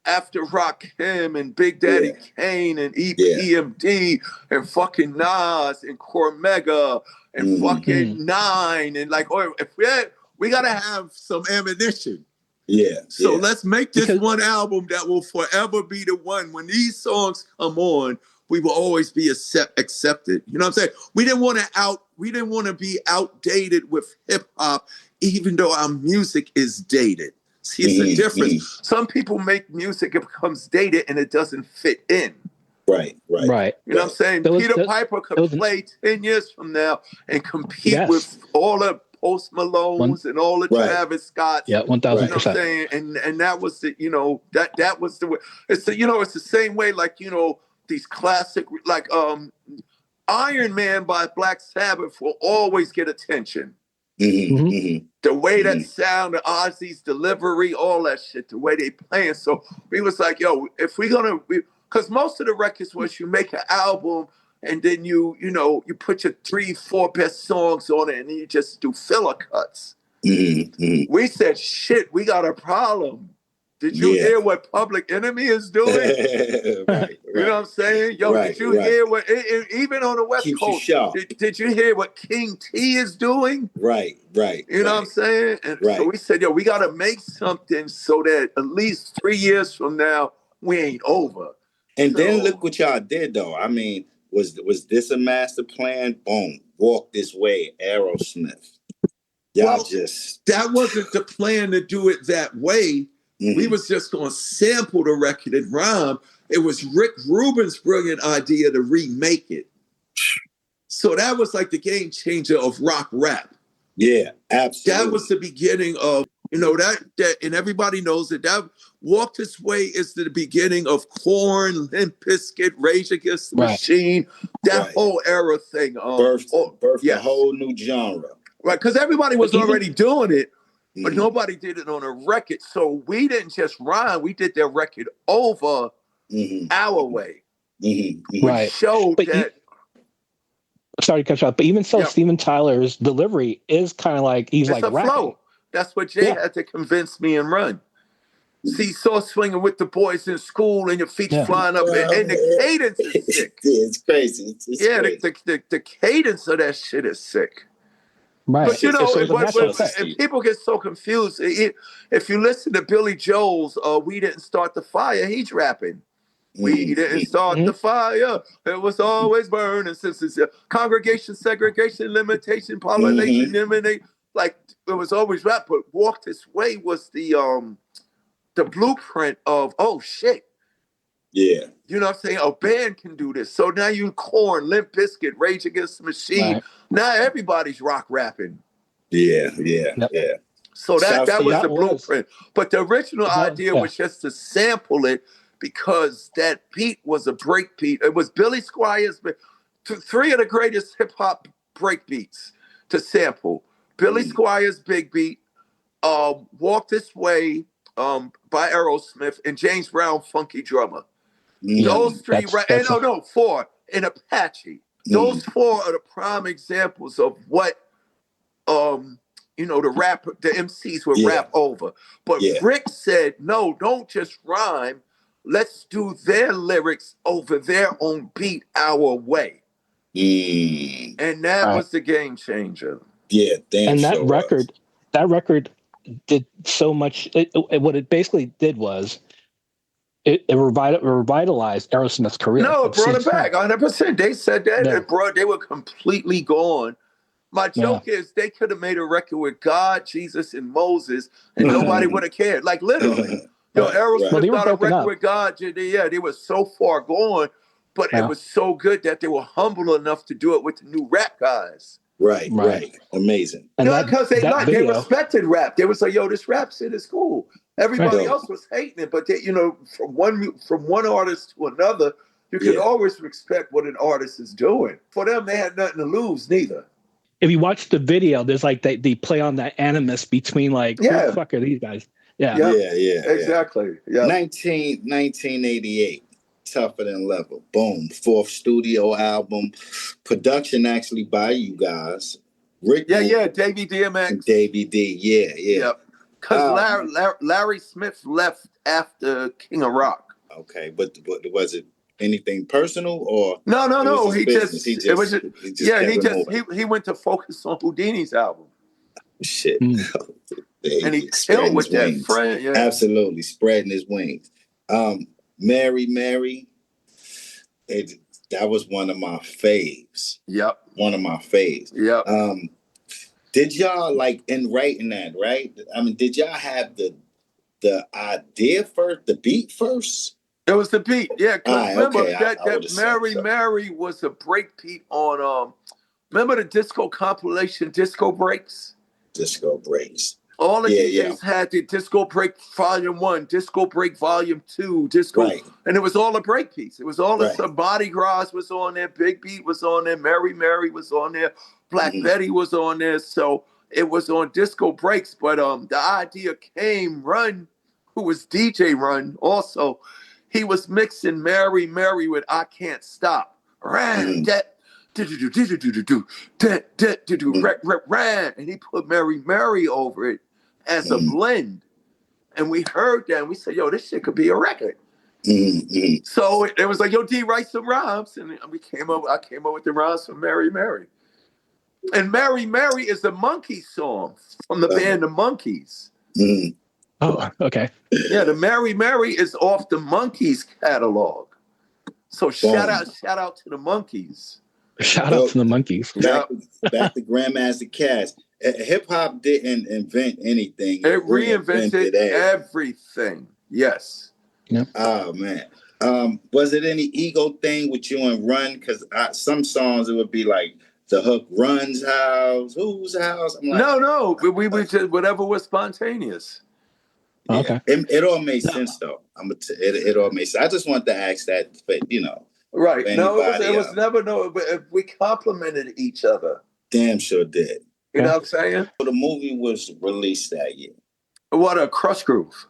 after Rakim and Big Daddy Kane and EPMD and fucking Nas and Cormega and fucking Nine and we got to have some ammunition. So let's make this one album that will forever be the one. When these songs come on, we will always be accepted. You know what I'm saying? We didn't want to be outdated with hip hop, even though our music is dated. See, it's a difference. Some people make music, it becomes dated and it doesn't fit in. Right. You know what I'm saying? Peter Piper could play 10 years from now and compete with all the Post Malones and all the Travis Scotts. Yeah, 1,000%. You know what I'm saying? And that was the, that was the way. It's the, it's the same way, these classic, Iron Man by Black Sabbath will always get attention. The way that sound, Ozzy's delivery, all that shit, the way they playing. So we was like, if we're gonna, because most of the records was you make an album and then you put your 3-4 best songs on it and then you just do filler cuts. We said, shit, we got a problem. Did you hear what Public Enemy is doing? You know what I'm saying? Did you hear what, even on the West Coast, did you hear what King T is doing? Right. You know what I'm saying? And so we said, we got to make something so that at least 3 years from now, we ain't over. And then look what y'all did, though. I mean, was this a master plan? Boom. Walk This Way, Aerosmith. That wasn't the plan to do it that way. We was just going to sample the record and rhyme. It was Rick Rubin's brilliant idea to remake it. So that was like the game changer of rock rap. Yeah, absolutely. That was the beginning of, that and everybody knows that Walk This Way is the beginning of Korn, Limp Bizkit, Rage Against the Machine, that whole era thing. Birthed a whole new genre. Right, because everybody was already doing it. But nobody did it on a record. So we didn't just rhyme. We did their record over our way. Right. Showed that. Sorry to cut you off. But even so, Steven Tyler's delivery is kind of like, he's like rapping. Flow. That's what Jay had to convince me and Run. See, saw swinging with the boys in school and your feet flying up. And the cadence is sick. It's crazy. It's crazy. The cadence of that shit is sick. Right. But and people get so confused. If you listen to Billy Joel's "We Didn't Start the Fire," he's rapping. We didn't start the fire. It was always burning since it's congregation, segregation, limitation, pollination, eliminate. Like it was always rap, but Walk This Way was the blueprint of, oh shit. Yeah. You know what I'm saying? A band can do this. So now you Korn, Limp Bizkit, Rage Against the Machine. Right. Now everybody's rock rapping. Yeah. So that was the blueprint. But the original idea was just to sample it because that beat was a break beat. It was Billy Squires, three of the greatest hip hop break beats to sample. Billy Squires' Big Beat, Walk This Way by Aerosmith, and James Brown, Funky Drummer. Those three, four in Apache. Those four are the prime examples of what the MCs would rap over. But Rick said, no, don't just rhyme. Let's do their lyrics over their own beat our way. And that was the game changer. Yeah, damn. And that record did so much. What it basically did was it revitalized Aerosmith's career. No, it brought it back 100%. They said that they were completely gone. My joke is they could have made a record with God, Jesus, and Moses, and nobody would have cared. Like literally, Aerosmith got a record with God. They were so far gone, but it was so good that they were humble enough to do it with the new rap guys. Right. Amazing. Because they respected rap. They was like, yo, this rap shit is cool. Everybody else was hating it, but they, from one artist to another, you can always respect what an artist is doing. For them, they had nothing to lose, neither. If you watch the video, there's like they play on that animus between like, who the fuck are these guys? Yeah. Exactly. Yeah. 1988. Tougher Than Leather. Boom. Fourth studio album. Production actually by you guys. Rick. Davey DMX. Davey D. Yeah. Because Larry Smith left after King of Rock. Okay, but was it anything personal or no? He went to focus on Houdini's album. Shit. And he killed with that friend. Yeah. Absolutely, spreading his wings. Mary, that was one of my faves. Yep. One of my faves. Yep. Did y'all in writing that, right? I mean, did y'all have the idea first, the beat first? It was the beat, yeah. Because remember that Mary was a break beat on remember the disco compilation Disco Breaks? Disco Breaks. All the DJs had the Disco Break Volume 1, Disco Break Volume 2, and it was all a break piece. It was all the Body Gras was on there, Big Beat was on there, Mary was on there, Black Betty was on there. So it was on Disco Breaks, but the idea came RUN, who was DJ RUN also. He was mixing Mary with I Can't Stop. Ran that and he put Mary over it as a blend. And we heard that and we said, yo, this shit could be a record. So it was like, yo, D, write some rhymes. And I came up with the rhymes for Mary. And Mary is the Monkey song from the band The Monkees. Oh, okay. Yeah, the Mary is off the Monkees catalog. So shout out to the Monkees. Shout out to the Monkees. Back to Grandmaster Cass. Hip hop didn't invent anything. It reinvented everything. Yes. Yep. Oh man. Was it any ego thing with you and RUN? Because some songs it would be like the hook, RUN's house, whose house? I'm like, no. We just whatever was spontaneous. Yeah. Okay. It all made sense though. It all made sense. I just wanted to ask that, right. No, it was never but we complimented each other. Damn sure did. You know what I'm saying? So the movie was released that year. What a Krush Groove.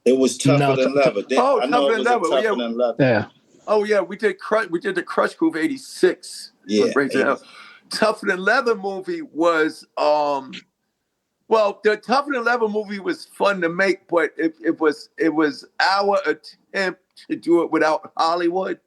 It was Tougher Than Leather. Tougher Than Leather. Yeah. Oh yeah, we did the Krush Groove 86. Yeah. Tougher Than Leather movie was the Tougher Than Leather movie was fun to make, but it was our attempt to do it without Hollywood.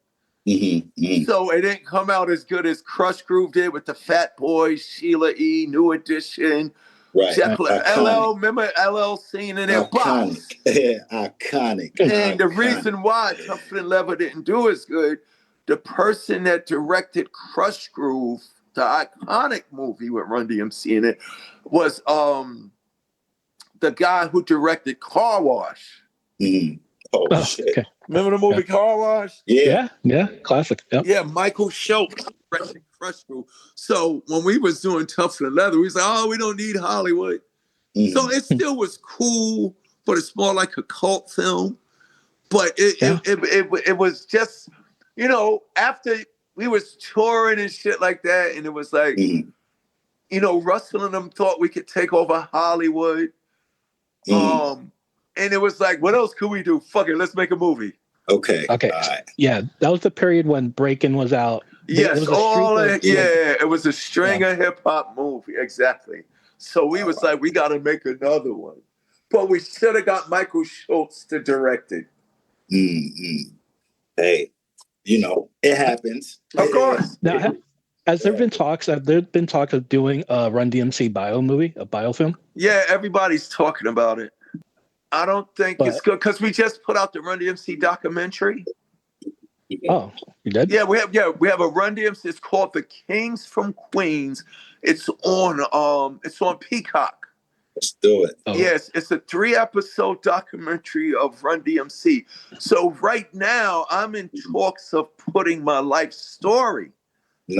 So it didn't come out as good as Krush Groove did with the Fat Boys, Sheila E., New Edition, Right. Jekyll, Iconic. LL, remember LL scene in their box? Iconic. Iconic. And the Iconic. reason why Tougher Than Leather didn't do as good, the person that directed Krush Groove, the iconic movie with Run DMC in it, was the guy who directed Car Wash. Mm. Oh, shit. Okay. Remember the movie Car Wash? Yeah. Yeah, classic. Yep. Yeah, Michael Schultz directed Krush Groove. So when we was doing Tougher Than Leather, we was like, oh, we don't need Hollywood. So it still was cool, but it's more like a cult film. But it was just, you know, after we was touring and shit like that, and it was like, you know, Russell and them thought we could take over Hollywood. And it was like, what else could we do? Fuck it, let's make a movie. Okay. Right. Yeah, that was the period when Breakin' was out. Yes, it was a string of hip hop movie, exactly. So we was like, we got to make another one, but we should have got Michael Schultz to direct it. Hey, you know, it happens. Of course. Now, has there been talks? Have there been talks of doing a Run DMC bio movie, a biofilm? Yeah, everybody's talking about it. I don't think it's good because we just put out the Run DMC documentary. Oh, you did? Yeah, we have a Run DMC. It's called The Kings from Queens. It's on Peacock. Let's do it. Oh. Yes, it's a 3-episode documentary of Run DMC. So right now, I'm in talks of putting my life story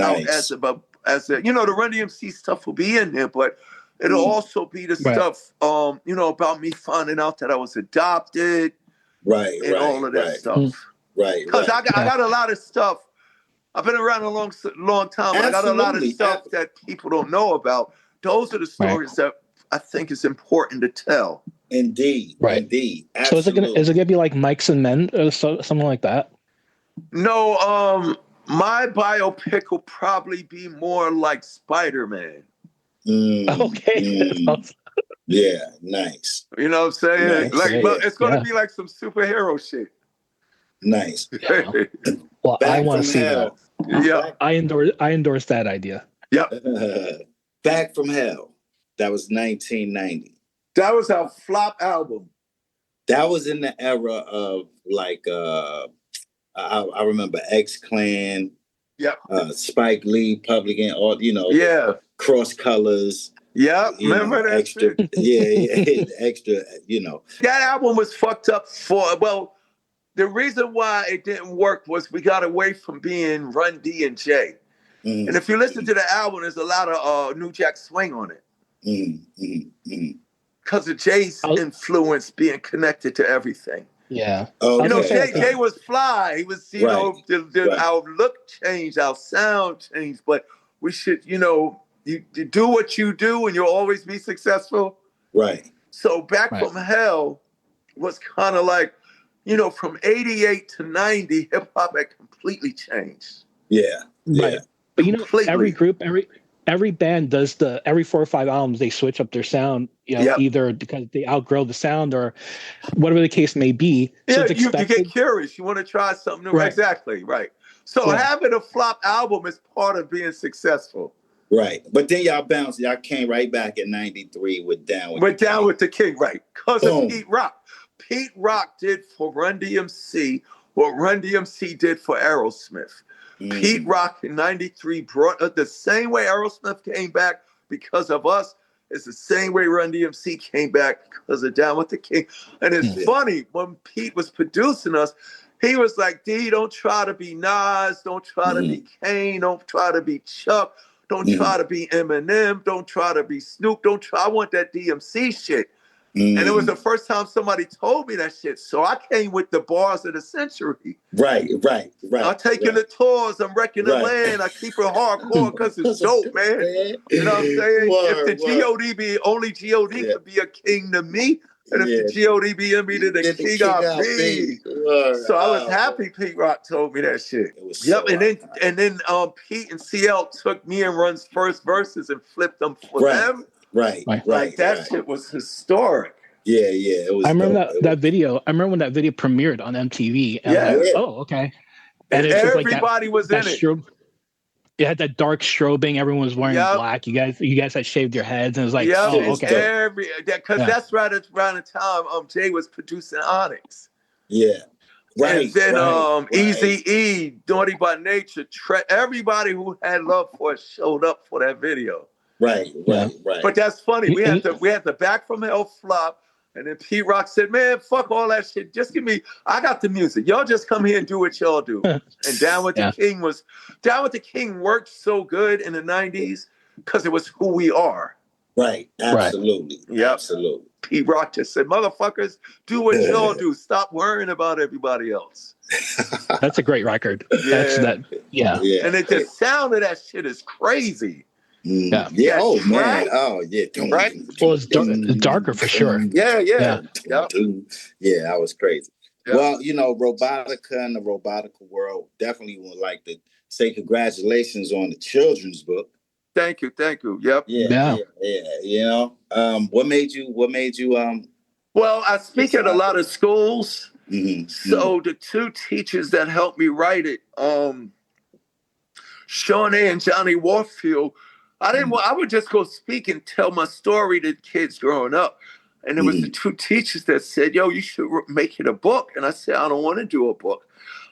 out as a you know, the Run DMC stuff will be in there, but it'll also be the stuff you know, about me finding out that I was adopted, and all of that stuff. Right. Because I got a lot of stuff. I've been around a long time. But I got a lot of stuff that people don't know about. Those are the stories that I think is important to tell. Indeed. Indeed. Absolutely. So is it gonna be like Mikes and Men or something like that? No, my biopic will probably be more like Spider-Man. Okay. Yeah, nice. You know what I'm saying? Nice. It's gonna be like some superhero shit. Nice. Well, I want to see that. Yeah, I endorse that idea. Yep. Back from Hell. That was 1990. That was our flop album. That was in the era of like I remember X-Clan. Yep. Spike Lee, Publican, all Cross Colors. Yeah, remember that extra? Extra. You know, that album was fucked up the reason why it didn't work was we got away from being Run D and J. And if you listen to the album, there's a lot of New Jack Swing on it. Because of Jay's influence being connected to everything. Yeah. You know, Jay was fly. He was, you know, our look changed, our sound changed, but we should, you know, you do what you do and you'll always be successful. Right. So Back from Hell was kind of like, you know, from 88 to 90, hip hop had completely changed. Yeah. Right. But you know, every group, every band does every 4 or 5 albums, they switch up their sound, you know, either because they outgrow the sound or whatever the case may be. Yeah, so it's you get curious. You want to try something new. Right. Exactly. Right. So having a flop album is part of being successful. Right. But then y'all came right back in 93 with Down with the King, right. Because of Pete Rock. Pete Rock did for Run DMC what Run DMC did for Aerosmith. Pete Rock in 93 brought the same way Aerosmith came back because of us. It's the same way Run DMC came back because of Down with the King. And it's funny, when Pete was producing us, he was like, D, don't try to be Nas, don't try to be Kane, don't try to be Chuck, don't try to be Eminem, don't try to be Snoop, I want that DMC shit. And it was the first time somebody told me that shit. So I came with the bars of the century. Right. I'm taking the tours. I'm wrecking the land. I keep it hardcore because it's dope, man. You know what I'm saying? If the G.O.D. be only G.O.D. could be a king to me, and if the G.O.D. be in me, then the king I be. So I was happy Pete Rock told me that shit. And then Pete and CL took me and Run's first verses and flipped them for them. Right. That shit was historic. Yeah. It was. I remember that video. I remember when that video premiered on MTV. And okay. And everybody was in it. it had that dark strobing. Everyone was wearing black. You guys had shaved your heads, and it was like, oh, okay. Because that's right around the time Jay was producing Onyx. Yeah. Right. And then right. Eazy-E, Naughty by Nature, everybody who had love for it showed up for that video. Right. But that's funny. We had the Back from Hell flop, and then Pete Rock said, "Man, fuck all that shit. Just give me. I got the music. Y'all just come here and do what y'all do." And Down with the King worked so good in the '90s because it was who we are. Right. Absolutely. Right. Yep. Absolutely. Pete Rock just said, "Motherfuckers, do what y'all do. Stop worrying about everybody else." That's a great record. Yeah. And the sound of that shit is crazy. Yeah. Oh man. Oh yeah. Right. Well, it's darker for sure. Yeah. Yeah, that was crazy. Yep. Well, Robotica and the Robotica world definitely would like to say congratulations on the children's book. Thank you. Yep. Yeah. What made you Well, I speak at a lot of schools. So the two teachers that helped me write it, Shawnee and Johnny Warfield, I would just go speak and tell my story to kids growing up. And there was the two teachers that said, "Yo, you should make it a book." And I said, "I don't want to do a book.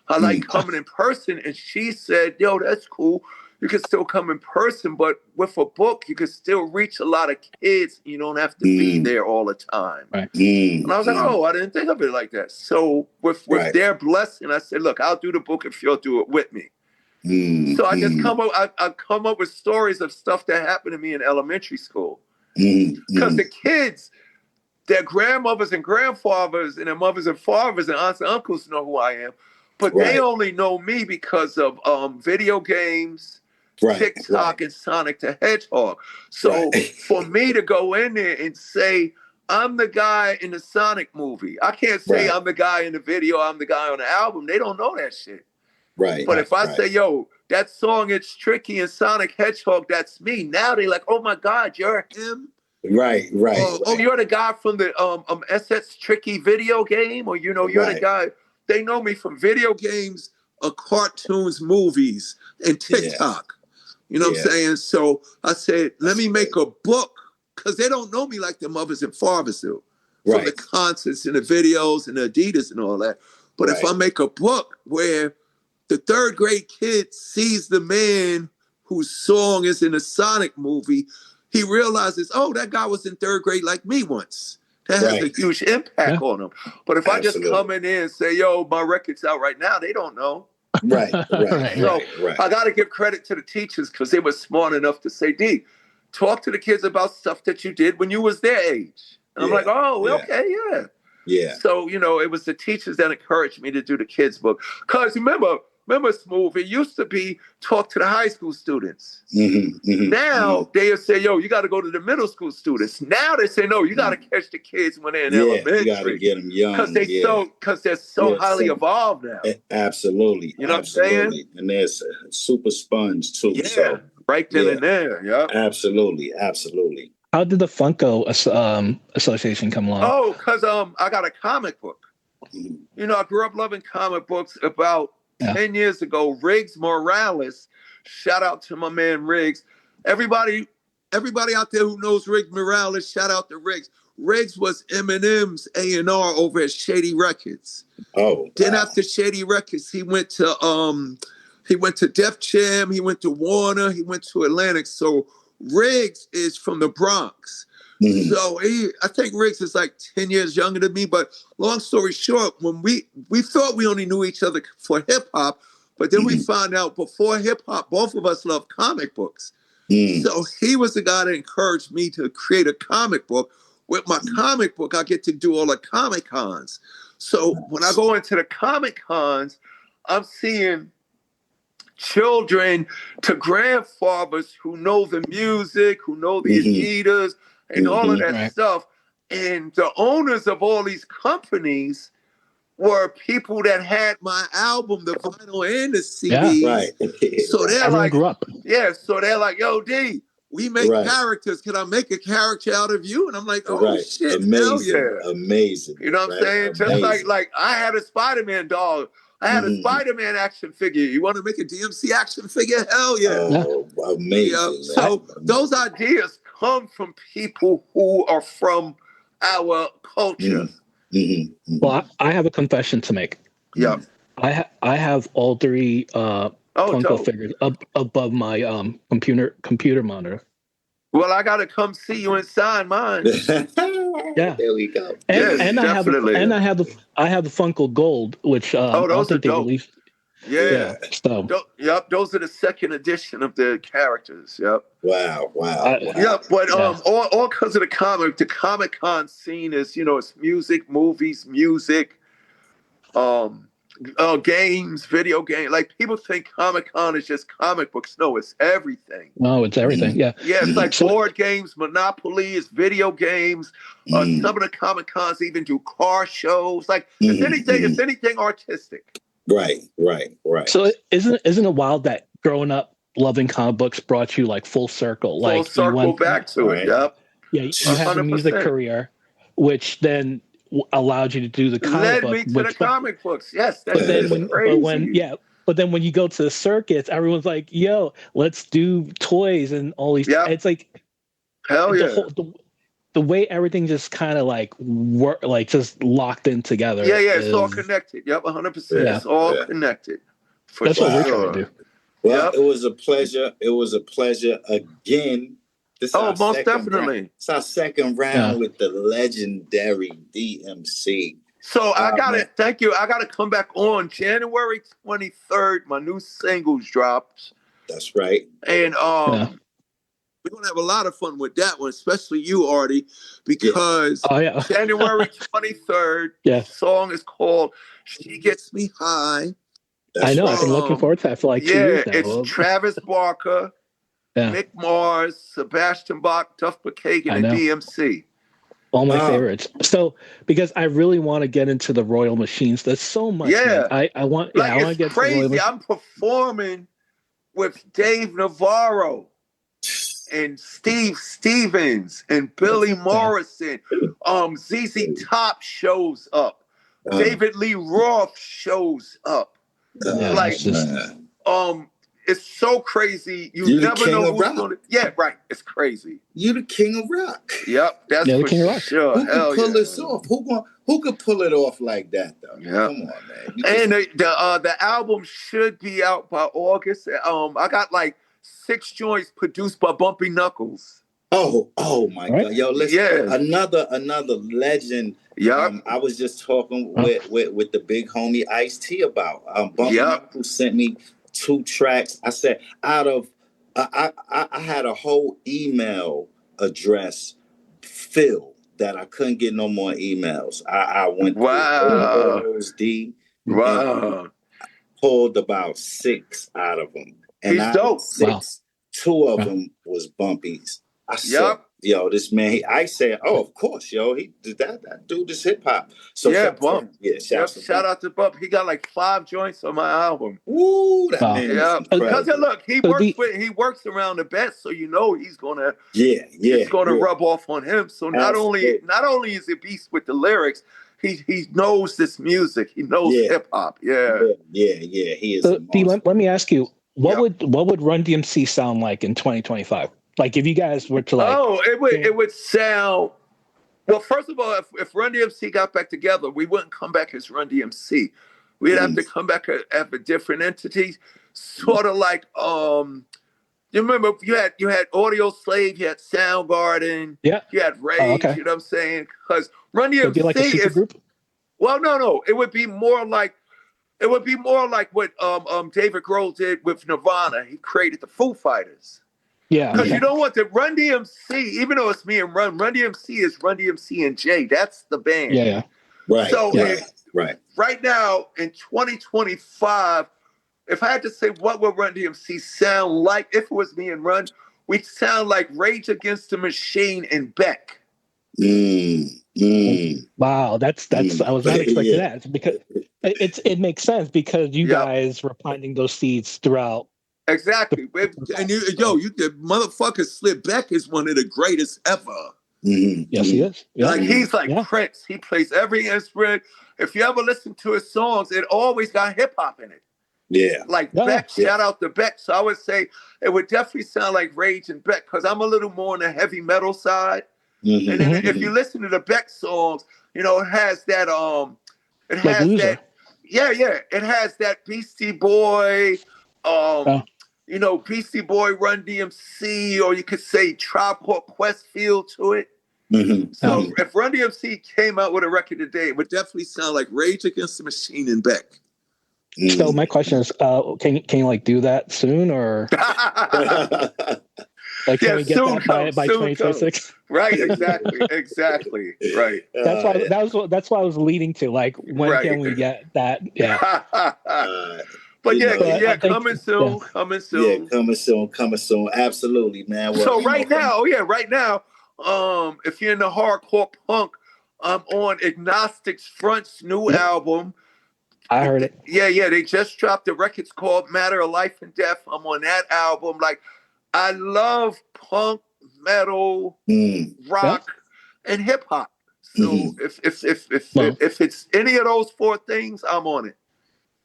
I like coming in person." And she said, "Yo, that's cool. You can still come in person, but with a book, you can still reach a lot of kids. You don't have to be there all the time." Right. And I was like, "Oh, I didn't think of it like that." So with their blessing, I said, "Look, I'll do the book if you'll do it with me." So I just come up with stories of stuff that happened to me in elementary school. Because the kids, their grandmothers and grandfathers and their mothers and fathers and aunts and uncles know who I am. But they only know me because of video games, TikTok, and Sonic the Hedgehog. So for me to go in there and say, I'm the guy in the Sonic movie. I can't say I'm the guy in the video, I'm the guy on the album. They don't know that shit. Right. But if I say, yo, that song, It's Tricky and Sonic Hedgehog, that's me. Now they like, oh my God, you're him? Right. Oh, you're the guy from the SS Tricky video game? Or, you're the guy. They know me from video games, cartoons, movies, and TikTok. You know what I'm saying? So I said, let me make a book, because they don't know me like their mothers and fathers do. From the concerts and the videos and the Adidas and all that. But if I make a book where the third grade kid sees the man whose song is in a Sonic movie, he realizes, oh, that guy was in third grade like me once. That has a huge impact on him. But if I just come in there and say, yo, my record's out right now, they don't know. Right. I got to give credit to the teachers, because they were smart enough to say, D, talk to the kids about stuff that you did when you was their age. And I'm like, oh, okay, yeah. So, it was the teachers that encouraged me to do the kids' book. Because remember, Smoothe, it used to be talk to the high school students. Now they say, yo, you got to go to the middle school students. Now they say, no, you got to catch the kids when they're in elementary. You got to get them young. Because they're so highly evolved now. Absolutely. You know what I'm saying? And there's a super sponge too. Yeah, so, right then and there. Yeah. Absolutely. How did the Funko Association come along? Oh, because I got a comic book. I grew up loving comic books. About 10 years ago, Riggs Morales, shout out to my man Riggs. Everybody out there who knows Riggs Morales, shout out to Riggs. Riggs was Eminem's A&R over at Shady Records. Oh. Then after Shady Records, he went to Def Jam, he went to Warner, he went to Atlantic. So Riggs is from the Bronx. So I think Riggs is like 10 years younger than me. But long story short, when we thought we only knew each other for hip hop, but then we found out before hip hop, both of us loved comic books. So he was the guy that encouraged me to create a comic book. With my comic book, I get to do all the Comic Cons. So when I go into the Comic Cons, I'm seeing children to grandfathers who know the music, who know the Adidas, and all of that stuff. And the owners of all these companies were people that had my album, the vinyl and the CDs. Yeah, right. So they're Everyone like, grew up. so they're like, yo, D, we make characters. Can I make a character out of you? And I'm like, oh shit, amazing, hell yeah. Amazing. You know what I'm saying? Just like I had a Spider-Man doll. I had a Spider-Man action figure. You want to make a DMC action figure? Hell yeah. Oh, amazing. So those ideas come from people who are from our culture. Well, I have a confession to make. Yeah. I have all three Funko dope. figures up above my computer monitor. Well, I gotta come see you and sign mine. Yeah, there we go. And definitely. I have the Funko Gold, which I don't think they released. Yeah. So those are the second edition of the characters. Yep. Wow. Yep. But all because of the Comic-Con scene is, it's music, movies, games, video games. Like, people think Comic-Con is just comic books. No, it's everything. No, it's everything. Yeah. Yeah, it's like board games, Monopoly, it's video games. Some of the Comic-Cons even do car shows. Like, it's anything artistic. Right. So isn't it wild that growing up loving comic books brought you like full circle? Full circle back to it. Yep. Yeah, you had a music career, which then allowed you to do the comic book. Led me to the comic books. Yes, that's crazy. But then when you go to the circuits, everyone's like, "Yo, let's do toys and all these." Yep. It's like, hell yeah. The way everything just kind of like work, like just locked in together. Yeah, it's all connected. Yep, 100%. Yeah. It's all connected. That's what we're trying to do. Well, it was a pleasure. It was a pleasure again. Most definitely. It's our second round with the legendary DMC. So I gotta thank you. I gotta come back on January 23rd. My new singles drops. That's right. And we're gonna have a lot of fun with that one, especially you, Artie, because January 23rd. The song is called "She Gets Me High." I know. I've been looking forward to that for like 2 years now. It's Travis Barker, Mick Mars, Sebastian Bach, Duff McKagan, and DMC. All my favorites. So, because I really want to get into the Royal Machines. There's so much. Yeah. Man. I want to get crazy. To the I'm performing with Dave Navarro and Steve Stevens and Billy Morrison. ZZ Top shows up. David Lee Roth shows up. It's so crazy. You never know who's going to. Yeah, right. It's crazy. You the king of rock. Yep, that's the king of rock. Sure. Who can pull this off? Who could pull it off like that though? Yep. Come on, man. And the album should be out by August. I got like 6 joints produced by Bumpy Knuckles. Oh my God. Yo, listen. Another legend. Yeah. I was just talking with the big homie Ice-T about Bumpy Knuckles sent me 2 tracks. I said I had a whole email address filled that I couldn't get no more emails. I went through OSD. Wow. Pulled about 6 out of them. And He's dope. 6, 2 of them was Bumpy's. I said, yo, this man, I said, of course, yo, he did that dude is hip hop. So Bump. Shout out to Bump. He got like 5 joints on my album. Ooh, that man. Yeah, because look, he works around the best, so he's gonna it's gonna rub off on him. So not only is he a beast with the lyrics, he knows this music. He knows hip hop. Yeah, he is. So, D, let me ask you, what would Run DMC sound like in 2025? Like if you guys were to like, it would sound. Well, first of all, if Run DMC got back together, we wouldn't come back as Run DMC. We'd have to come back as a different entity, sort of like you remember you had Audio Slave, you had Soundgarden, you had Rage. You know what I'm saying? Because Run DMC be like a super group. Well, no, it would be more like what David Grohl did with Nirvana. He created the Foo Fighters. Yeah, because you know what? The Run DMC, even though it's me and Run DMC is Run DMC and Jay. That's the band. Yeah. Right. So right now in 2025, if I had to say what would Run DMC sound like if it was me and Run, we'd sound like Rage Against the Machine and Beck. Wow, that's I was not expecting that because it makes sense because you guys were planting those seeds throughout. Exactly. And the motherfucker Slip Beck is one of the greatest ever. Yes, he is. Yeah. Like he's like Yeah. Prince. He plays every instrument. If you ever listen to his songs, it always got hip hop in it. Yeah. Like Yeah. Beck, shout out to Beck. So I would say it would definitely sound like Rage and Beck because I'm a little more on the heavy metal side. And then if you listen to the Beck songs, you know, it has that it Like has Loser. that it has that Beastie Boy you know, Beastie Boy, Run DMC, or you could say Tribe Called Quest feel to it. So if Run DMC came out with a record today, it would definitely sound like Rage Against the Machine and Beck. So my question is, can you like do that soon, or like can we get that by 2026? Right, exactly, right. That's why I was leading to, like, when can we get that? Yeah. But coming soon. Absolutely, man. Well, so right now, if you're in the hardcore punk, I'm on Agnostic's Front's new album. I heard it. Yeah, they just dropped the record's called Matter of Life and Death. I'm on that album. Like, I love punk, metal, rock, and hip hop. So if it's any of those four things, I'm on it.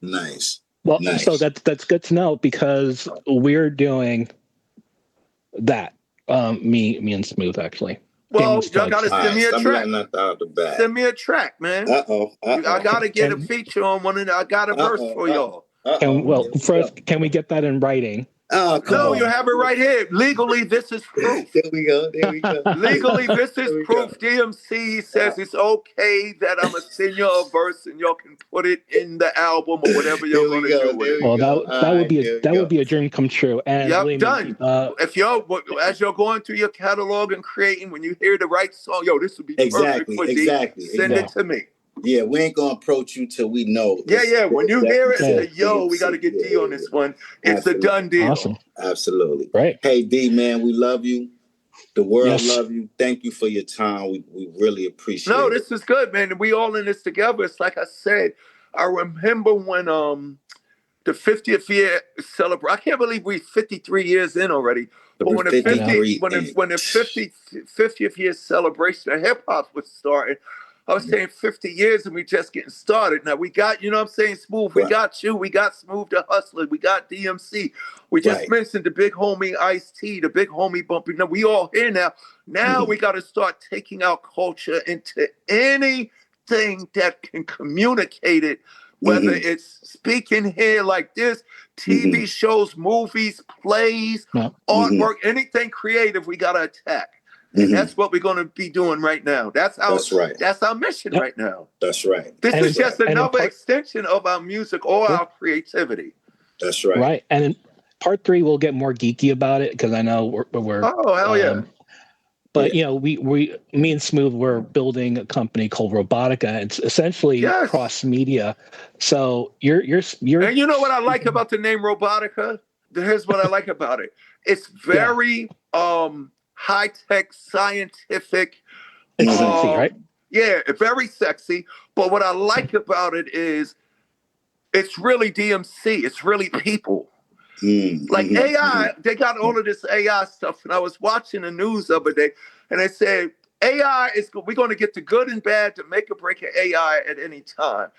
Nice. Well, so that's good to know because we're doing that. Me and Smoothe actually. Well, y'all gotta send me a track. Send me a track, man. I gotta get a feature on one, and I got a verse for y'all. First, can we get that in writing? Oh, no, you have it right here. Legally, this is proof. There we go. Legally, this is proof. DMC says it's okay that I'm a send you a verse and y'all can put it in the album or whatever you're going to do with it. Well, that would be a dream come true. And done. If as you're going through your catalog and creating, when you hear the right song, this would be perfect for D. Send it to me. Yeah, we ain't gonna approach you till we know. Yeah. When you hear it, say, we got to get D on this one. It's a done deal. Awesome. Absolutely. Right. Hey, D, man, we love you. The world love you. Thank you for your time. We really appreciate it. No, this is good, man. We all in this together. It's like I said, I remember when the 50th year celebration. I can't believe we're 53 years in already. But when the 50th year celebration of hip hop was starting, I was saying 50 years and we just getting started. Now we got, you know what I'm saying, Smooth. We got you. We got Smooth the Hustler. We got DMC. We just mentioned the big homie Ice-T, the big homie Bumpy. Now we all here now. Now we got to start taking our culture into anything that can communicate it, whether it's speaking here like this, TV shows, movies, plays, artwork, anything creative, we got to attack. And that's what we're going to be doing right now. That's our mission right now. That's right. This is just another extension of our music or our creativity. That's right. Right. And in part 3, we'll get more geeky about it because I know we're oh, hell yeah. But, me and Smooth, we're building a company called Robotica. It's essentially cross media. So you're. And you know what I like about the name Robotica? Here's what I like about it. It's very, high-tech, scientific. It's sexy, right? Yeah, very sexy. But what I like about it is it's really DMC. It's really people. Like AI, they got all of this AI stuff. And I was watching the news the other day, and they said, AI we're going to get the good and bad to make or break an AI at any time.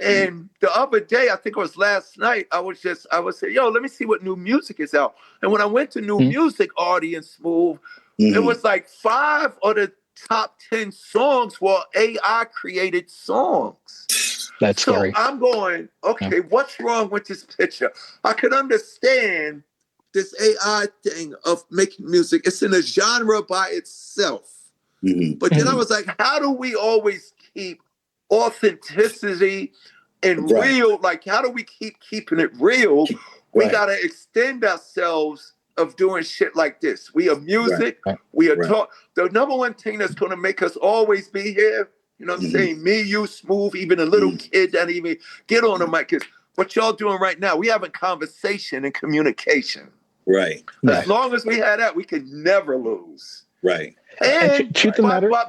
And the other day, I think it was last night, I would say, let me see what new music is out. And when I went to new music, Artie and Smoothe, it was like 5 of the top 10 songs were AI created songs. That's scary. So I'm going, okay, what's wrong with this picture? I could understand this AI thing of making music. It's in a genre by itself. But then I was like, how do we always keep authenticity and real? Like, how do we keep keeping it real? We got to extend ourselves of doing shit like this. We are music. We are talk. The number one thing that's going to make us always be here, you know what I'm saying? Me, you, Smooth, even a little kid that even get on the mic is what y'all doing right now. We having conversation and communication. Right. As long as we have that, we can never lose. Right. And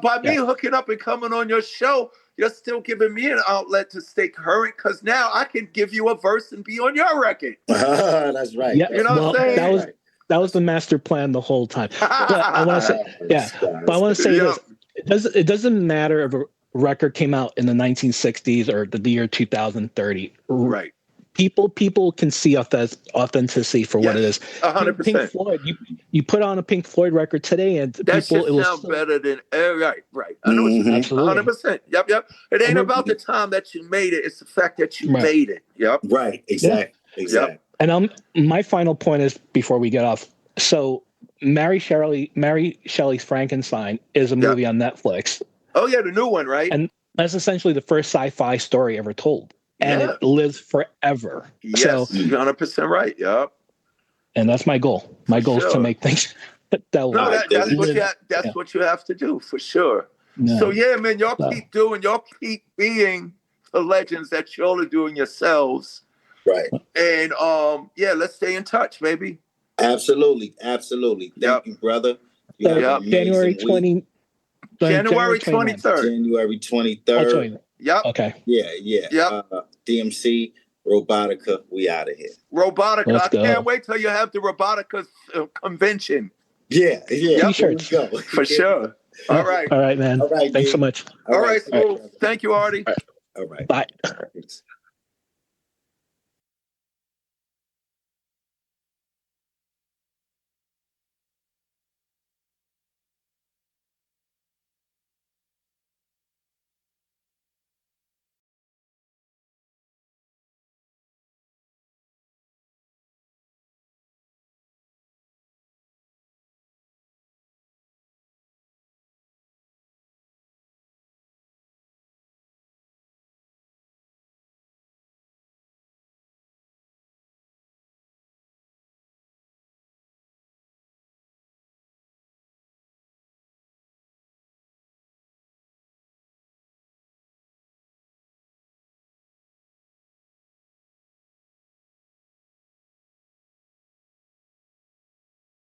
by me hooking up and coming on your show, you're still giving me an outlet to stay current because now I can give you a verse and be on your record. That's right. Yeah, you know what I'm saying? was the master plan the whole time. But I want to say, but I want to say Yep. this: it doesn't matter if a record came out in the 1960s or the year 2030. Right. People can see authenticity for what it is. 100%. Pink Floyd, you put on a Pink Floyd record today, and That people shit sound better than right. I know what you mean. Absolutely. 100%. Yep. It ain't about the time that you made it; it's the fact that you made it. Yep. Right. Exactly. Yeah. Exactly. And my final point is before we get off. So, Mary Shelley's Frankenstein is a movie on Netflix. Oh yeah, the new one, right? And that's essentially the first sci-fi story ever told. And it lives forever. Yes, so, 100% right. Yep. And that's my goal. My goal is to make things that that's what you have to do for sure. Yeah. So yeah, man, y'all keep being the legends that y'all are doing yourselves. Right. And let's stay in touch, baby. Absolutely. Thank you, brother. You have an January amazing 20. January 23rd. January 23rd. Yep. Okay. Yeah. Yep. DMC, Robotica, we out of here. Robotica. Let's go. I can't wait till you have the Robotica convention. Yeah. T-shirts. For sure. All right. All right, man. All right, Thanks so much. All right, Smoothe. Thank you, Artie. All right. Bye. All right.